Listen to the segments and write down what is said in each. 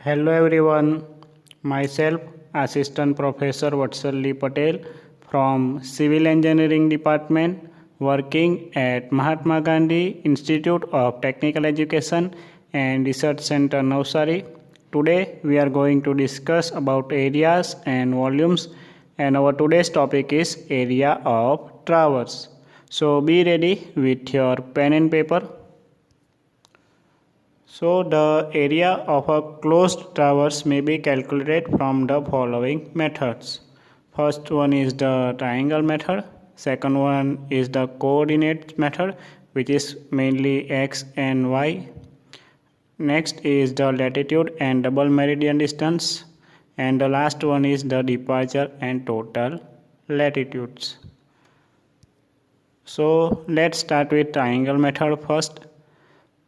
Hello everyone, myself Assistant Professor Vatsalli Patel from Civil Engineering Department working at Mahatma Gandhi Institute of Technical Education and Research Center Navsari. Today we are going to discuss about areas and volumes and our today's topic is area of traverse. So be ready with your pen and paper. So the area of a closed traverse may be calculated from the following methods. First one is the triangle method. Second one is the coordinate method, which is mainly x and y. Next is the latitude and double meridian distance. And the last one is the departure and total latitudes. So let's start with triangle method first.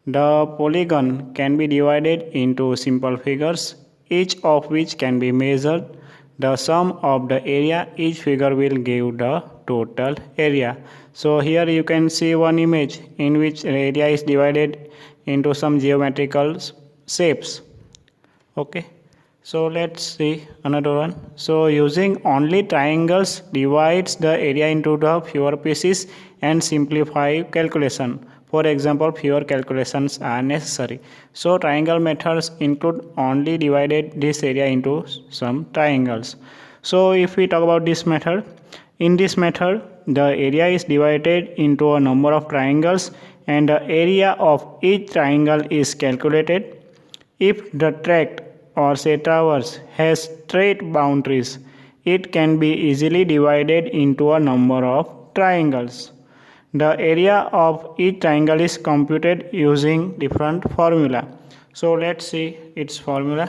The polygon can be divided into simple figures, each of which can be measured. The sum of the area each figure will give the total area. So here you can see one image in which area is divided into some geometrical shapes. Okay. So let's see another one. So using only triangles divides the area into the fewer pieces and simplify calculation. For example, fewer calculations are necessary. So triangle methods include only divided this area into some triangles. So if we talk about this method, in this method the area is divided into a number of triangles and the area of each triangle is calculated. If the tract or say traverse has straight boundaries, it can be easily divided into a number of triangles. The area of each triangle is computed using different formula. So let's see its formula.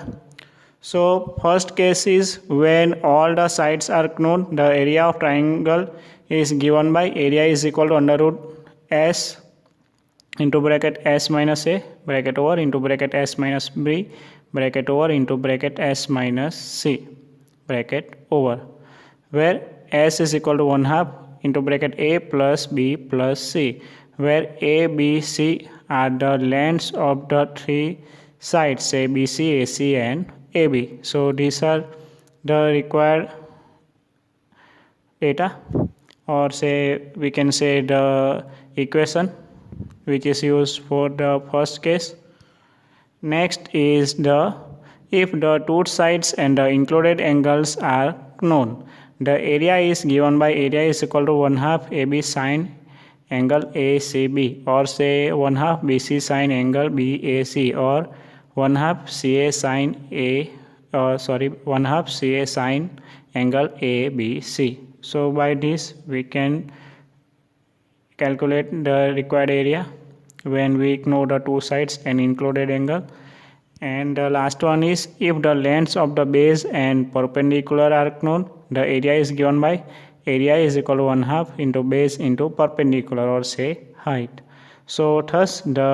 So first case is when all the sides are known, the area of triangle is given by area is equal to under root s into bracket s minus a bracket over into bracket s minus b bracket over into bracket s minus c bracket over, where s is equal to 1/2 into bracket a plus b plus c, where a, b, c are the lengths of the three sides, say BC, AC and AB. So these are the required data, or say we can say the equation which is used for the first case. Next is the if the two sides and the included angles are known, the area is given by area is equal to 1/2 AB sine angle ACB, or say 1/2 BC sine angle BAC, or 1/2 CA sine 1/2 CA sine angle ABC. So by this we can calculate the required area when we know the two sides and included angle. And the last one is if the lengths of the base and perpendicular are known, the area is given by area is equal to 1/2 into base into perpendicular, or say height. So thus the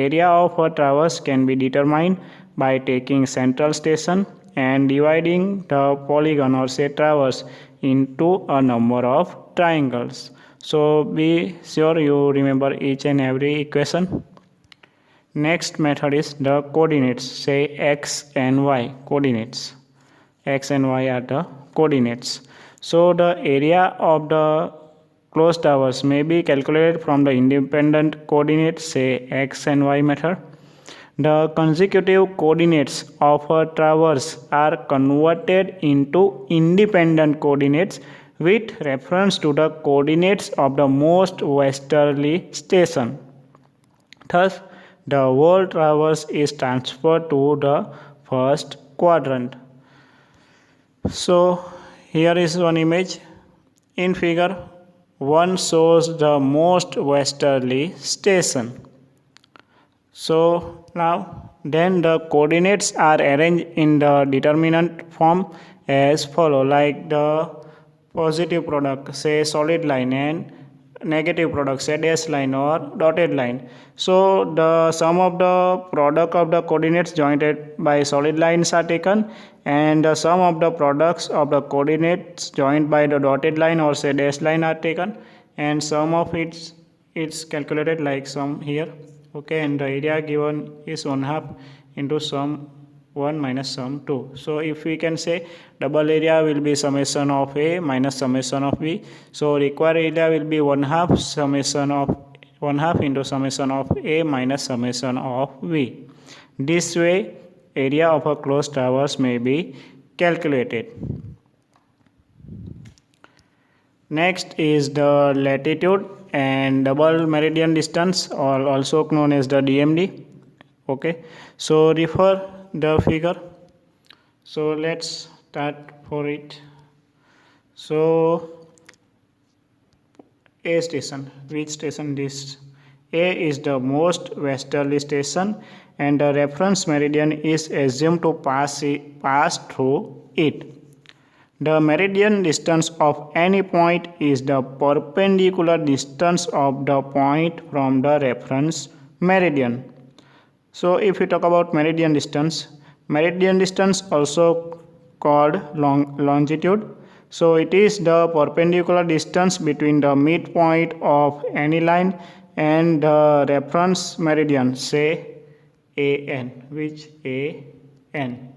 area of a traverse can be determined by taking central station and dividing the polygon or say traverse into a number of triangles. So be sure you remember each and every equation. Next method is the coordinates, say x and y coordinates. X and y are the coordinates. So the area of the closed traverse may be calculated from the independent coordinates, say x and y method. The consecutive coordinates of a traverse are converted into independent coordinates with reference to the coordinates of the most westerly station. Thus, the whole traverse is transferred to the first quadrant. So, here is one image. In figure 1 shows the most westerly station. So, now then the coordinates are arranged in the determinant form as follow, like the positive product, say solid line, and negative product, say dash line or dotted line. So the sum of the product of the coordinates joined by solid lines are taken, and the sum of the products of the coordinates joined by the dotted line or say dash line are taken, and sum of it's calculated like sum here. Okay, and the area given is 1/2 into sum 1 minus sum 2. So if we can say double area will be summation of A minus summation of B. So required area will be 1/2 summation of 1/2 into summation of A minus summation of B. This way area of a closed traverse may be calculated. Next is the latitude and double meridian distance, or also known as the DMD. Okay, so refer the figure. So let's start for it. So A station, which station this? A is the most westerly station and the reference meridian is assumed to pass through it. The meridian distance of any point is the perpendicular distance of the point from the reference meridian. So if we talk about meridian distance also called longitude. So it is the perpendicular distance between the midpoint of any line and the reference meridian, say AN, which AN.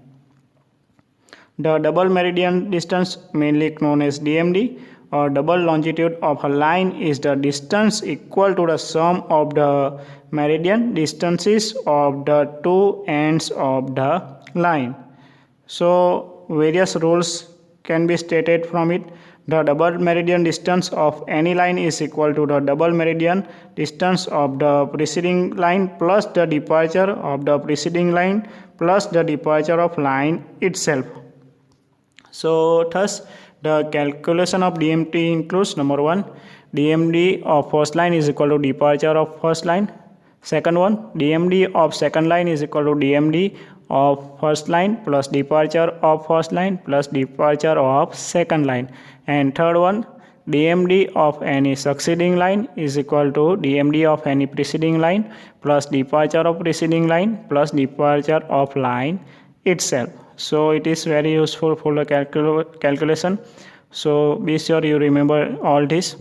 The double meridian distance, mainly known as DMD, or double longitude of a line, is the distance equal to the sum of the meridian distances of the two ends of the line. So various rules can be stated from it. The double meridian distance of any line is equal to the double meridian distance of the preceding line plus the departure of the preceding line plus the departure of line itself. So thus the calculation of DMD includes: number 1, DMD of first line is equal to departure of first line. Second one, DMD of second line is equal to DMD of first line plus departure of first line plus departure of second line. And third one, DMD of any succeeding line is equal to DMD of any preceding line plus departure of preceding line plus departure of line itself. So it is very useful for the calculation. So be sure you remember all this.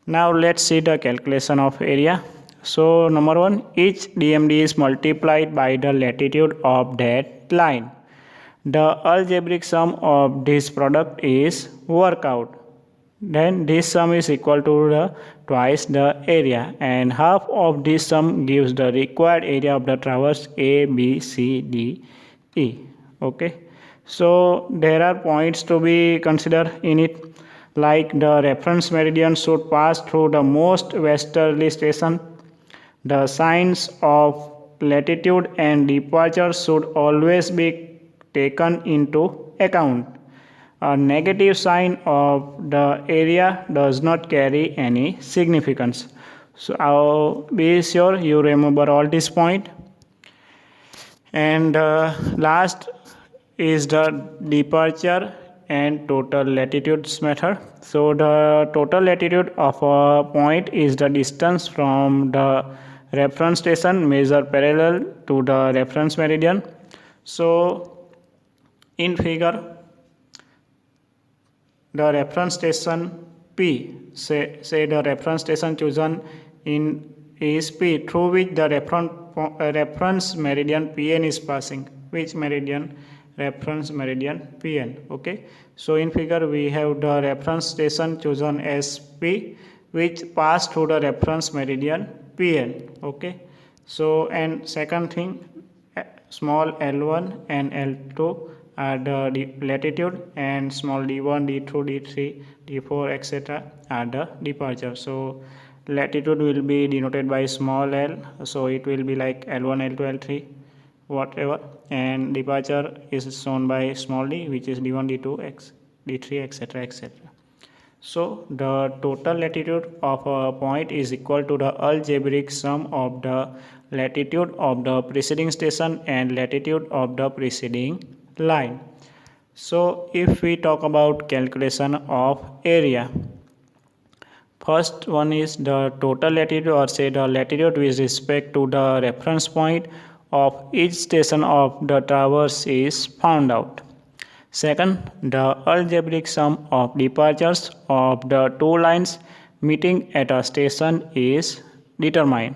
Now let's see the calculation of area. So number 1, each DMD is multiplied by the latitude of that line. The algebraic sum of this product is worked out. Then this sum is equal to twice the area, and half of this sum gives the required area of the traverse A, B, C, D, E. Okay, so there are points to be considered in it, like the reference meridian should pass through the most westerly station. The signs of latitude and departure should always be taken into account. A negative sign of the area does not carry any significance. So I'll be sure you remember all this point. And last is the departure and total latitudes method. So the total latitude of a point is the distance from the reference station measured parallel to the reference meridian. So in figure, the reference station P, say the reference station chosen in is P, through which the reference meridian PN is passing. Which meridian? Reference meridian PN. Okay, so in figure we have the reference station chosen as P, which pass through the reference meridian PN. Okay, so and second thing, small L1 and L2 are the latitude, and small d1, d2, d3, d4, etc. are the departure. So latitude will be denoted by small l, so it will be like L1, L2, L3, whatever, and departure is shown by small d, which is d1, d2, d3, etc., etc. So the total latitude of a point is equal to the algebraic sum of the latitude of the preceding station and latitude of the preceding line. So if we talk about calculation of area, first one is the total latitude, or say the latitude with respect to the reference point of each station of the traverse is found out. Second, the algebraic sum of departures of the two lines meeting at a station is determined.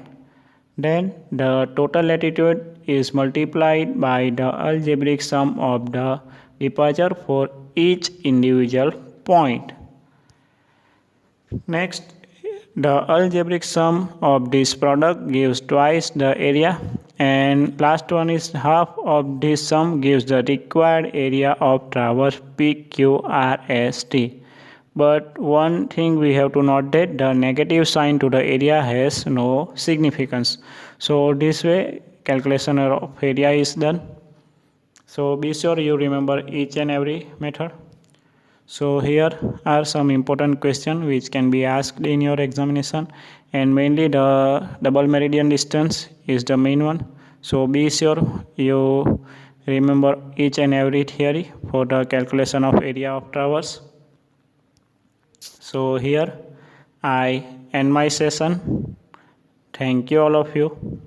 Then the total latitude is multiplied by the algebraic sum of the departure for each individual point. Next, the algebraic sum of this product gives twice the area, and last one is half of this sum gives the required area of traverse PQRST. But one thing we have to note that the negative sign to the area has no significance. So this way calculation of area is done. So be sure you remember each and every method. So here are some important questions which can be asked in your examination, and mainly the double meridian distance is the main one. So be sure you remember each and every theory for the calculation of area of traverse. So here I end my session. Thank you all of you.